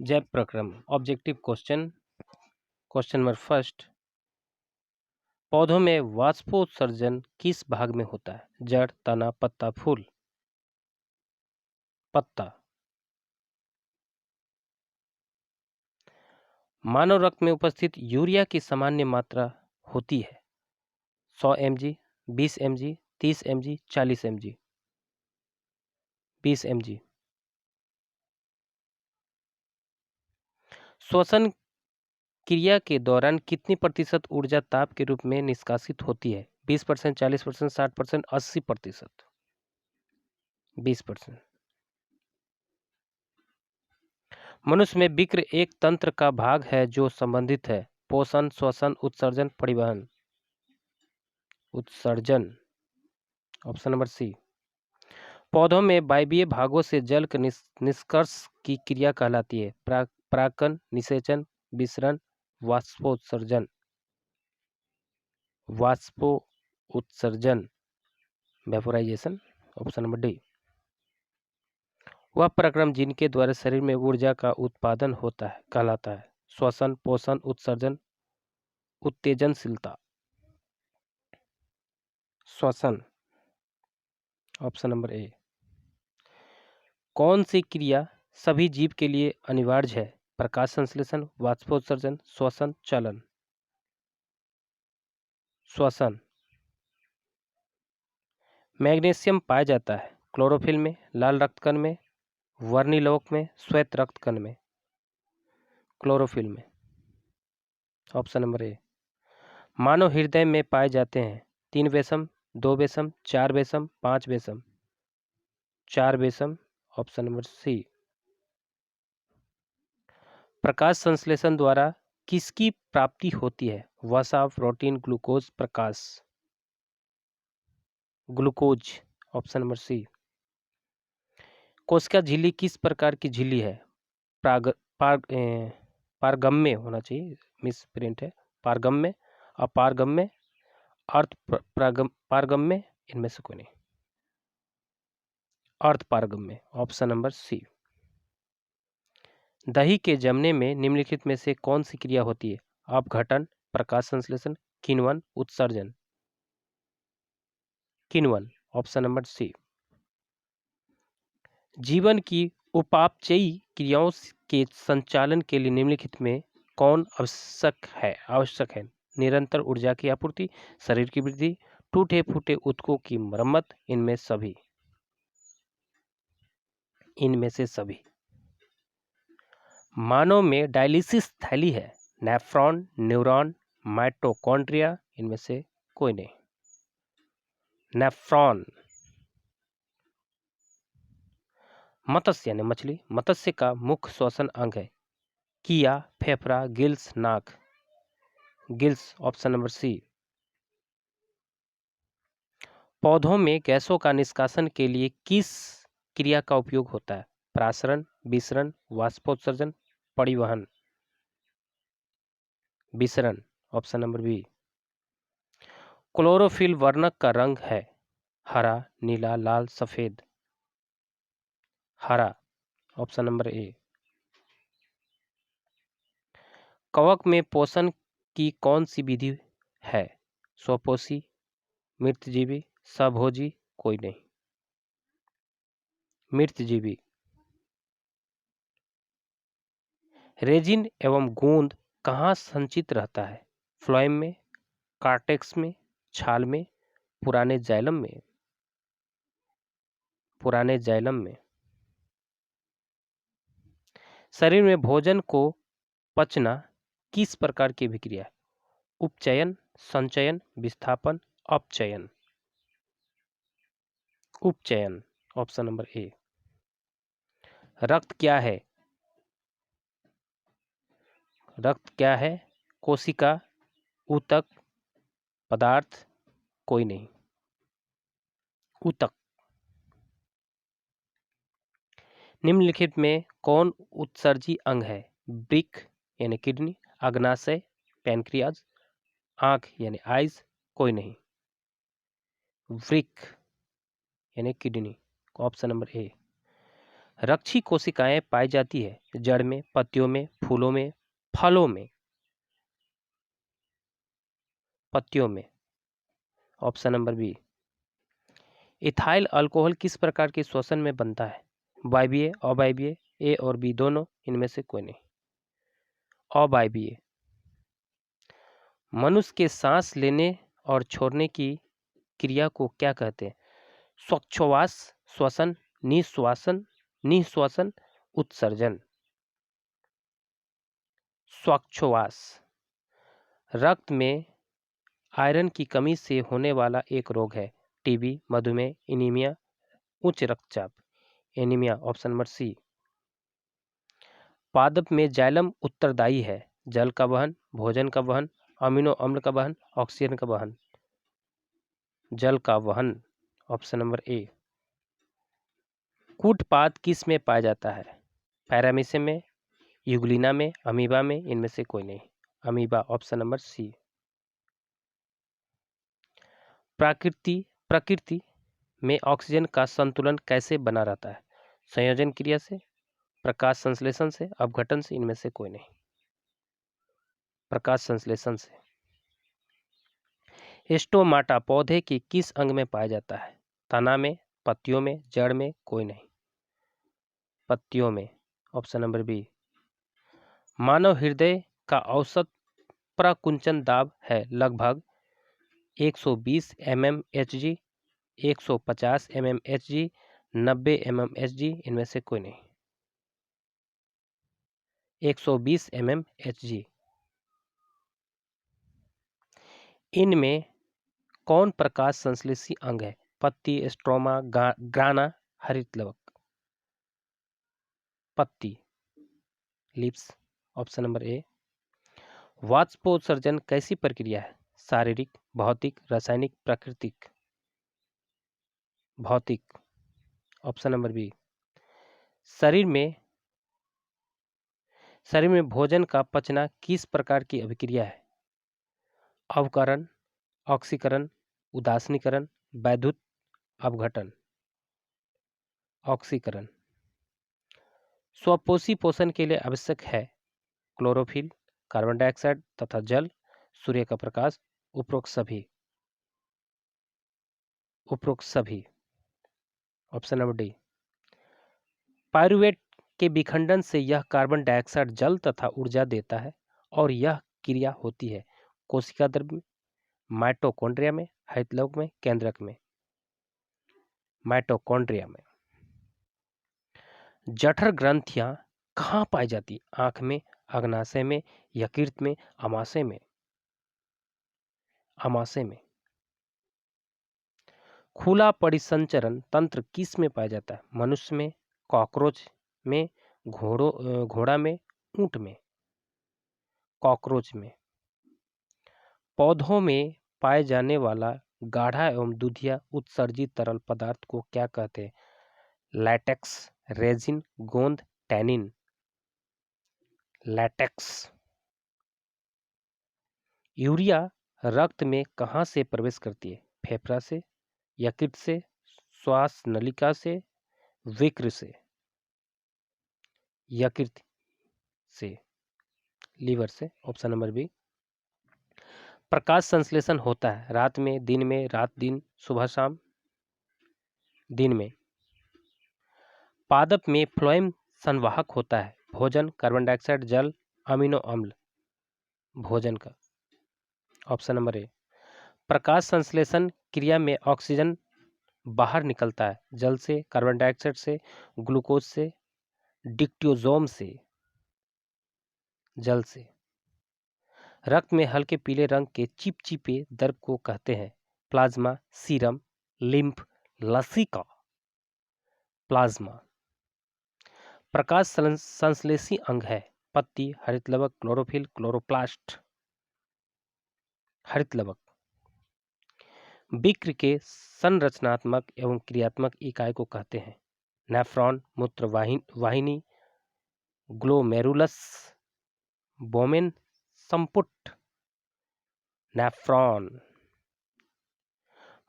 जय प्रक्रम objective question. Question number first, पौधों में वाष्पोत्सर्जन किस भाग में होता है? जड़, तना, पत्ता, फूल। पत्ता। मानव रक्त में उपस्थित यूरिया की सामान्य मात्रा होती है 100 mg, 20 mg, 30 mg, 40 mg। 20 mg। श्वसन क्रिया के दौरान कितनी प्रतिशत ऊर्जा ताप के रूप में निष्कासित होती है? 20%, 40%, 60%, 80%। 20%। मनुष्य में विक्र एक तंत्र का भाग है जो संबंधित है पोषण, श्वसन, उत्सर्जन, परिवहन। उत्सर्जन। Option number C. पौधों में वायवीय भागों से जल के निष्कर्ष की क्रिया कहलाती है परागकण, निषेचन, विसरण, वाष्पोत्सर्जन। वाष्पोत्सर्जन, वेपोराइजेशन। Option number D. वह प्रक्रम जिनके द्वारा शरीर में ऊर्जा का उत्पादन होता है कहलाता है श्वसन, पोषण, उत्सर्जन, उत्तेजनशीलता। श्वसन। ऑप्शन नंबर ए। कौन सी क्रिया सभी जीव के लिए अनिवार्य है? प्रकाश संश्लेषण, वाष्पोत्सर्जन, श्वसन, चलन। श्वसन। मैग्नीशियम पाया जाता है क्लोरोफिल में, लाल रक्तकण में, वर्णिलोक में, श्वेत रक्तकण में। क्लोरोफिल में। ऑप्शन नंबर ए। मानव हृदय में पाए जाते हैं 3 बेसम, 2 बेसम, 4 बेसम, 5 बेसम। 4 बेसम। ऑप्शन नंबर सी। प्रकाश संश्लेषण द्वारा किसकी प्राप्ति होती है? वसा, प्रोटीन, ग्लूकोज, प्रकाश। ग्लूकोज। Option number C. कोशिका झिल्ली किस प्रकार की झिल्ली है? पारगम्य होना चाहिए, मिस प्रिंट है। पारगम्य, अपारगम्य, पारगम्य, इनमें से कोई नहीं। पारगम्य। Option number C. दही के जमने में निम्नलिखित में से कौन सी क्रिया होती है? अपघटन, प्रकाश संश्लेषण, किण्वन, उत्सर्जन। किण्वन। Option number C. जीवन की उपापचयी क्रियाओं के संचालन के लिए निम्नलिखित में कौन आवश्यक है? निरंतर ऊर्जा की आपूर्ति, शरीर की वृद्धि, टूटे फूटे ऊतकों की मरम्मत, इनमें से सभी। मानव में डायलिसिस थैली है नेफ्रॉन, न्यूरॉन, माइटोकॉन्ड्रिया, इनमें से कोई नहीं। नेफ्रॉन। मत्स्य यानी मछली, मत्स्य का मुख्य श्वसन अंग है किया, फेफड़ा, गिल्स, नाक। गिल्स। Option number C. पौधों में गैसों का निष्कासन के लिए किस क्रिया का उपयोग होता है? प्रासरण, विसरण, वाष्पोत्सर्जन, परिवहन। विसरण। Option number B. क्लोरोफिल वर्णक का रंग है हरा, नीला, लाल, सफेद। हरा। ऑप्शन नंबर ए। कवक में पोषण की कौन सी विधि है? स्वपोषी, मृतजीवी, सभोजी, कोई नहीं। मृतजीवी। रेजिन एवं गोंद कहाँ संचित रहता है? फ्लोएम में, कार्टेक्स में, छाल में, पुराने जाइलम में। पुराने जाइलम में। शरीर में भोजन को पचना किस प्रकार की विक्रिया है? उपचयन, संचयन, विस्थापन, अपचयन। उपचयन। ऑप्शन नंबर ए। रक्त क्या है? रक्त क्या है? कोशिका, ऊतक, पदार्थ, कोई नहीं। ऊतक। निम्नलिखित में कौन उत्सर्जी अंग है? वृक्क यानी किडनी, अग्नाशय, पैनक्रियाज, आंख यानी आइज, कोई नहीं। वृक्क यानी किडनी। Option number A. रक्षी कोशिकाएं पाई जाती है जड़ में, पत्तियों में, फूलों में, फलों में। पत्तियों में। Option number B. Ethyl alcohol किस प्रकार के श्वसन में बनता है? वायवीय, अवायवीय, ए और बी दोनों, इनमें से कोई नहीं। अवायवीय। मनुष्य के सांस लेने और छोड़ने की क्रिया को क्या कहते हैं? श्वासोच्छ्वास, श्वसन, निश्वासन, निश्वसन, उत्सर्जन। श्वासोच्छ्वास। रक्त में आयरन की कमी से होने वाला एक रोग है। टीबी, मधुमेह, एनीमिया, उच्च रक्तचाप। Anaemia, option number C. पादप में जाइलम उत्तरदायी है जल का वहन, भोजन का वहन, अमीनो अम्ल का वहन, ऑक्सीजन का वहन। जल का वहन, ऑप्शन नंबर ए। कूटपाद किस में पाया जाता है? पैरामीशियम में, यूग्लिना में, अमीबा में, इनमें से कोई नहीं। Amoeba, option number C. प्रकृति में ऑक्सीजन का संतुलन कैसे बना रहता है? संयोजन क्रिया से, प्रकाश संश्लेषण से, अपघटन से, इनमें से कोई नहीं। प्रकाश संश्लेषण से। स्टोमाटा पौधे के किस अंग में पाया जाता है? तना में, पत्तियों में, जड़ में, कोई नहीं। पत्तियों में, ऑप्शन नंबर बी। मानव हृदय का औसत प्रकुंचन दाब है लगभग 120 mmHg, 150 mmHg, 90 mmHg, इनमें से कोई नहीं। 120 mmHg। इनमें कौन प्रकाश संश्लेषी अंग है? पत्ती, स्ट्रोमा, ग्राना, हरितलवक। पत्ती, लिप्स, ऑप्शन नंबर ए। वाष्पोत्सर्जन कैसी प्रक्रिया है? शारीरिक, भौतिक, रासायनिक, प्राकृतिक। भौतिक, ऑप्शन नंबर बी। शरीर में भोजन का पचना किस प्रकार की अभिक्रिया है? अवकरण, ऑक्सीकरण, उदासीनीकरण, वैद्युत अपघटन। ऑक्सीकरण। स्वपोषी पोषण के लिए आवश्यक है क्लोरोफिल, कार्बन डाइऑक्साइड तथा जल, सूर्य का प्रकाश, उपरोक्त सभी। Option number D. पायरुवेट के विखंडन से यह कार्बन डाइऑक्साइड जल तथा ऊर्जा देता है और यह क्रिया होती है कोशिका द्रव्य में, माइटोकॉन्ड्रिया में, हरितलवक में, केंद्रक में। माइटोकॉन्ड्रिया में। जठर ग्रंथियां कहाँ पाई जाती? आंख में, अग्नाशय में, यकृत में, अमाशय में। अमाशय में। खुला परिसंचरण तंत्र किस में पाया जाता है? मनुष्य में, कॉकरोच में, घोड़ा में, ऊंट में। कॉकरोच में। पौधों में पाए जाने वाला गाढ़ा एवं दूधिया उत्सर्जित तरल पदार्थ को क्या कहते हैं? लैटेक्स, रेजिन, गोंद, टैनिन। लैटेक्स। यूरिया रक्त में कहाँ से प्रवेश करती है? फेफड़ा से, यकृत से, श्वास नलिका से, विक्र से। यकृत से, लीवर से, ऑप्शन नंबर बी। प्रकाश संश्लेषण होता है रात में, दिन में, रात दिन, सुबह शाम। दिन में। पादप में फ्लोएम संवाहक होता है भोजन, कार्बन डाइऑक्साइड, जल, अमीनो अम्ल। भोजन का, ऑप्शन नंबर ए। प्रकाश संश्लेषण क्रिया में ऑक्सीजन बाहर निकलता है जल से, कार्बन डाइऑक्साइड से, ग्लूकोज से, डिक्टोजोम से। जल से। रक्त में हल्के पीले रंग के चिपचिपे द्रव को कहते हैं प्लाज्मा, सीरम, लिम्फ, लसिका। प्लाज्मा। प्रकाश संश्लेषी अंग है पत्ती, हरितलवक, क्लोरोफिल, क्लोरोप्लास्ट। हरितलवक। विक्र के संरचनात्मक एवं क्रियात्मक इकाई को कहते हैं नेफ्रॉन, मूत्र वाहिनी, ग्लोमेरुलस, बोमेन, संपुट। नेफ्रॉन।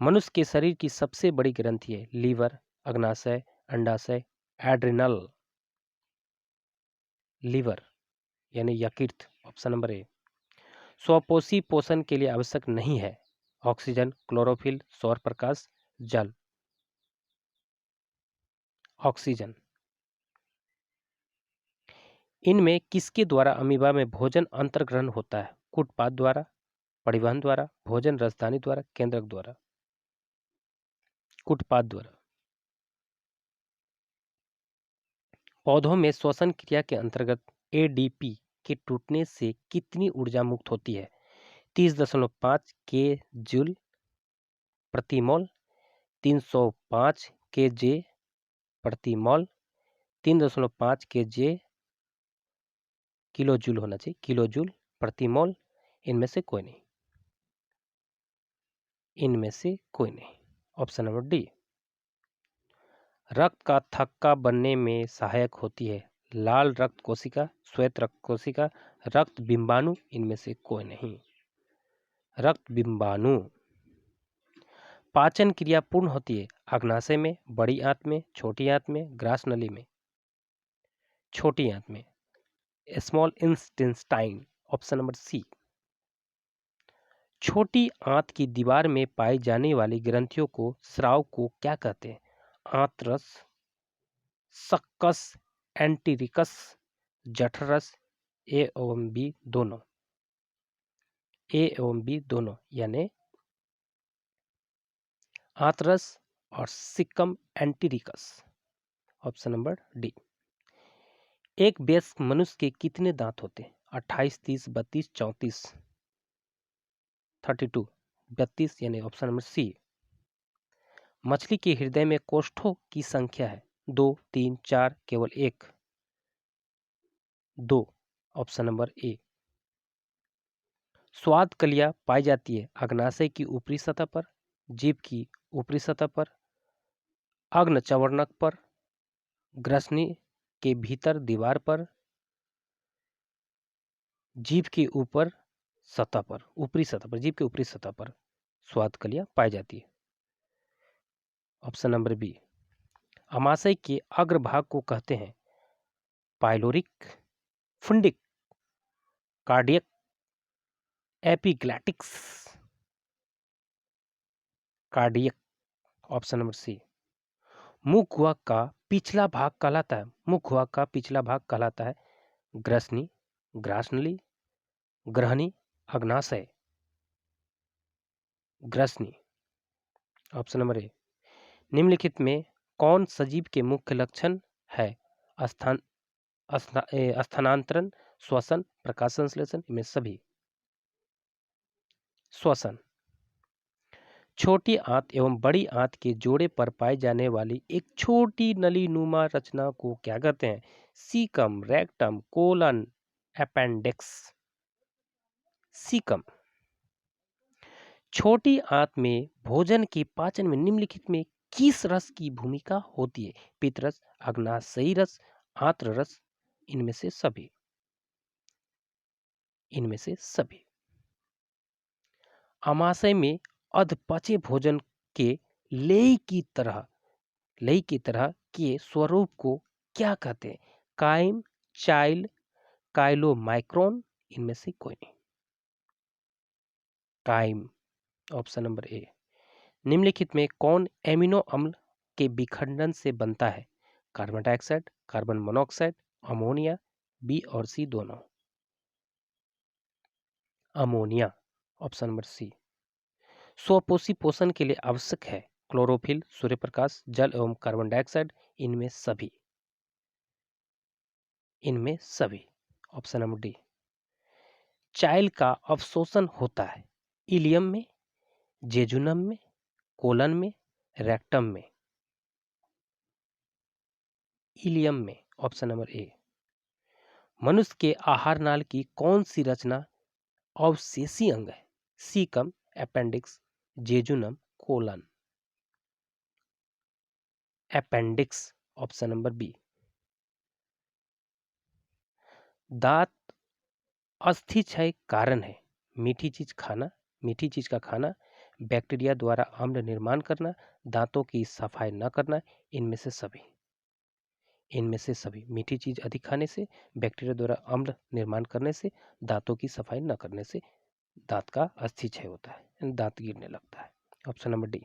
मनुष्य के शरीर की सबसे बड़ी ग्रंथि है लीवर, अग्नाशय, अंडाशय, एड्रिनल, लीवर यानी यकृत। ऑप्शन नंबर ए। स्वपोषी पोषण के लिए आवश्यक नहीं है। ऑक्सीजन, क्लोरोफिल, सौर प्रकाश, जल। ऑक्सीजन। इनमें किसके द्वारा अमीबा में भोजन अंतर्ग्रहण होता है? कूटपाद द्वारा, परिवहन द्वारा, भोजन राजधानी द्वारा, केंद्रक द्वारा। कूटपाद द्वारा। पौधों में श्वसन क्रिया के अंतर्गत एडीपी के टूटने से कितनी ऊर्जा मुक्त होती है? 30.5 के जूल प्रति मोल, 305 के जे प्रति मोल, 3.5 के जे किलो जूल होना चाहिए, किलो जूल प्रति मोल। इनमें से कोई नहीं, इनमें से कोई नहीं। Option number D. रक्त का थक्का बनने में सहायक होती है लाल रक्त कोशिका, श्वेत रक्त कोशिका, रक्त बिंबाणु। इनमें से कोई नहीं, रक्त बिंबाणु। पाचन क्रिया पूर्ण होती है अग्नाशय में, बड़ी आंत में, छोटी आंत में, ग्रास नली में। छोटी आंत में, small intestine. Option number C. छोटी आंत की दीवार में पाई जाने वाली ग्रंथियों को स्राव को क्या कहते हैं? आंतरस, सक्कस, एंटीरिकस, जठरस। ए एवं बी दोनों, ए एवं बी दोनों यानी आंतरस और सिक्कम एंटीरिकस। Option number D. एक वयस्क मनुष्य के कितने दांत होते हैं? 28, 30, 32, 34। 32, 32 यानी ऑप्शन नंबर सी। मछली के हृदय में कोष्ठों की संख्या है 2, 3, 4, केवल 1? 2। ऑप्शन नंबर ए। स्वाद कलियां पाई जाती है अग्नाशय की ऊपरी सतह पर, जीभ की ऊपरी सतह पर, अग्न चवर्णक पर, ग्रसनी के भीतर दीवार पर, जीभ के ऊपर सतह पर, ऊपरी सतह पर, जीभ के ऊपरी सतह पर स्वाद कलियां पाई जाती है। Option number B. अमाशय के अग्रभाग को कहते हैं pyloric, fundic, cardiac, epiglottis. Cardiac. Option number C. मुख गुहा का पिछला भाग कहलाता है, मुख गुहा का पिछला भाग कहलाता है ग्रसनी, ग्रासनली, ग्रहणी, अग्नाशय। ग्रसनी। ऑप्शन नंबर ए। निम्नलिखित में कौन सजीव के मुख्य लक्षण है? स्थानांतरण, श्वसन, प्रकाश संश्लेषण। इनमें सभी। श्वसन। छोटी आंत एवं बड़ी आंत के जोड़े पर पाई जाने वाली एक छोटी नली नुमा रचना को क्या कहते हैं? Caecum, rectum, colon, appendix. Caecum. छोटी आंत में भोजन के पाचन में निम्नलिखित में किस रस की भूमिका होती है? पित्तरस, अग्नाशयी रस, आंत्र रस। इनमें से सभी, इनमें से सभी। अमाशय में अधपचे भोजन के लेई की तरह के स्वरूप को क्या कहते हैं? Chyme, chyle, chylomicron. इनमें से कोई नहीं, काइम। ऑप्शन नंबर ए। निम्नलिखित में कौन एमिनो अम्ल के विखंडन से बनता है? Carbon dioxide, carbon monoxide, ammonia. B और सी दोनों। अमोनिया। Option number C. स्वपोषी पोषण के लिए आवश्यक है क्लोरोफिल, सूर्य प्रकाश, जल एवं कार्बन डाइऑक्साइड। इनमें सभी, इनमें सभी। Option number D. चाइल्ड का अवशोषण होता है इलियम में, जेजुनम में, कोलन में, रेक्टम में। इलियम में। ऑप्शन नंबर ए। मनुष्य के आहार नाल की कौन सी रचना अवशेषी अंग है? Caecum, appendix, jejunum, colon. Appendix. Option number B. दांत अस्थिक्षय कारण है मीठी चीज का खाना, बैक्टीरिया द्वारा अम्ल निर्माण करना, दांतों की सफाई न करना। इनमें से सभी, इनमें से सभी। मीठी चीज अधिक खाने से, बैक्टीरिया द्वारा अम्ल निर्माण करने से, दांतों की सफाई न करने से दांत का अस्थि क्षय होता है, दांत गिरने लगता है। Option number D.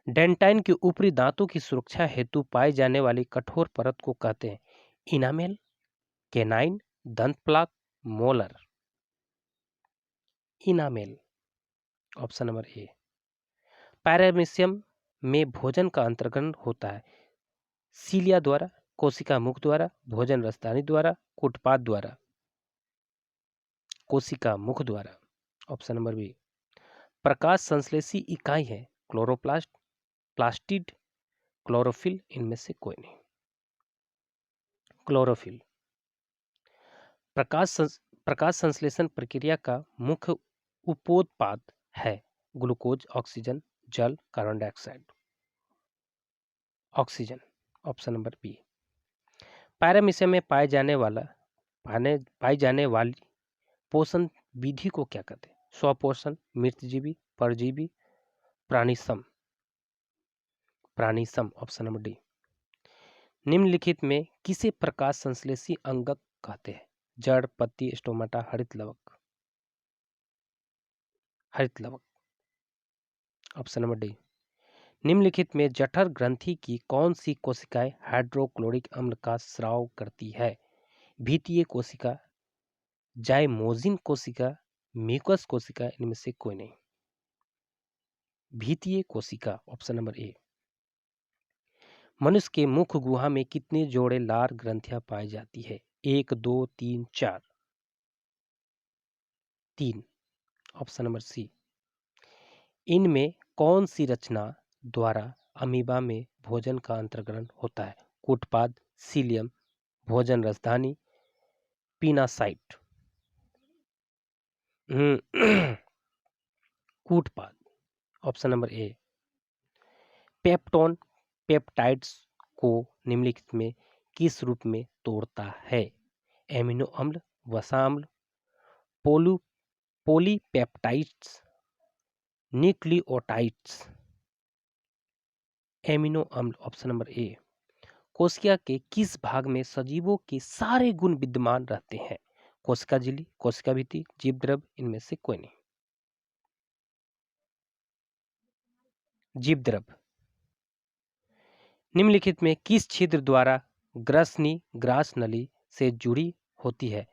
डेंटाइन के ऊपरी दांतों की सुरक्षा हेतु पाई जाने वाली कठोर परत को कहते हैं इनामेल, केनाइन, दंत plaque, molar. Enamel. Option number ए। पैरामीशियम में भोजन का अंतर्ग्रहण होता है सीलिया द्वारा, कोशिका मुख द्वारा, भोजन रसदानी द्वारा, कूटपाद द्वारा। कोशिका मुख द्वारा। Option number B. प्रकाश संश्लेषी इकाई है क्लोरोप्लास्ट, प्लास्टिड, क्लोरोफिल। इनमें से कोई नहीं। क्लोरोफिल। प्रकाश संश्लेषण प्रक्रिया का मुख्य उपोत्पाद है ग्लूकोज, ऑक्सीजन, जल, carbon dioxide. Oxygen. Option number B. Paramecium में पाई जाने वाली पोषण विधि को क्या कहते हैं? स्वपोषण, मृतजीवी, परजीवी, प्राणिसम। प्राणिसम। Option number D. निम्नलिखित में किसे प्रकाश संश्लेषी अंगक कहते हैं? जड़, पत्ती, स्टोमाटा, हरित लवक। हरित लवक। Option number D. निम्नलिखित में जठर ग्रंथि की कौन सी कोशिकाएं हाइड्रोक्लोरिक अम्ल का स्राव करती है? भीतीय कोशिका, जाइमोजिन कोशिका, म्यूकस कोशिका। इनमें से कोई नहीं। भीतीय कोशिका। ऑप्शन नंबर ए। मनुष्य के मुख गुहा में कितने जोड़े लार ग्रंथियां पाई जाती है? 1, 2, 3, 4। 3। Option number C. इनमें कौन सी रचना द्वारा अमीबा में भोजन का अंतर्ग्रहण होता है? कूटपाद, सीलियम, भोजन रसधानी, पीनासाइट। कूटपाद। Option number A. Peptone peptides को निम्नलिखित में किस रूप में तोड़ता है? एमिनो अम्ल, वसा अम्ल, पॉलीपेप्टाइड्स, न्यूक्लियोटाइड्स। एमिनो अम्ल। ऑप्शन नंबर ए। कोशिका के किस भाग में सजीवों के सारे गुण विद्यमान रहते हैं? कोशिका झिल्ली, कोशिका भित्ति, जीवद्रव। इनमें से कोई नहीं। जीवद्रव। निम्नलिखित में किस छिद्र द्वारा ग्रसनी ग्रास नली से जुड़ी होती है?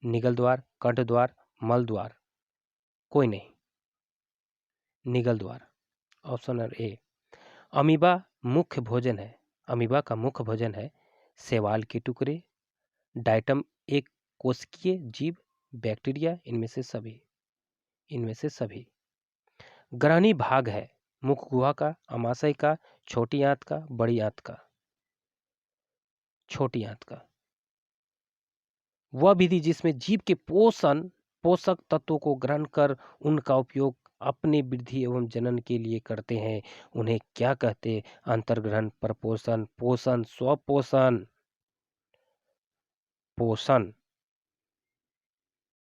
निगल द्वार, कंठ द्वार, मल द्वार। कोई नहीं। निगल द्वार। ऑप्शन नंबर ए। अमीबा मुख्य भोजन है, अमीबा का मुख्य भोजन है शैवाल के टुकड़े, डाइटम एक कोशिकीय जीव, बैक्टीरिया। इनमें से सभी। ग्रहणी भाग है मुख गुहा का, अमाशय का, छोटी आंत का, बड़ी आंत का। छोटी आंत का। वह विधि जिसमें जीव के पोषक तत्वों को ग्रहण कर उनका उपयोग अपने वृद्धि एवं जनन के लिए करते हैं, उन्हें क्या कहते हैं? अंतर्ग्रहण, प्रपोषण, पोषण, स्वपोषण। पोषण।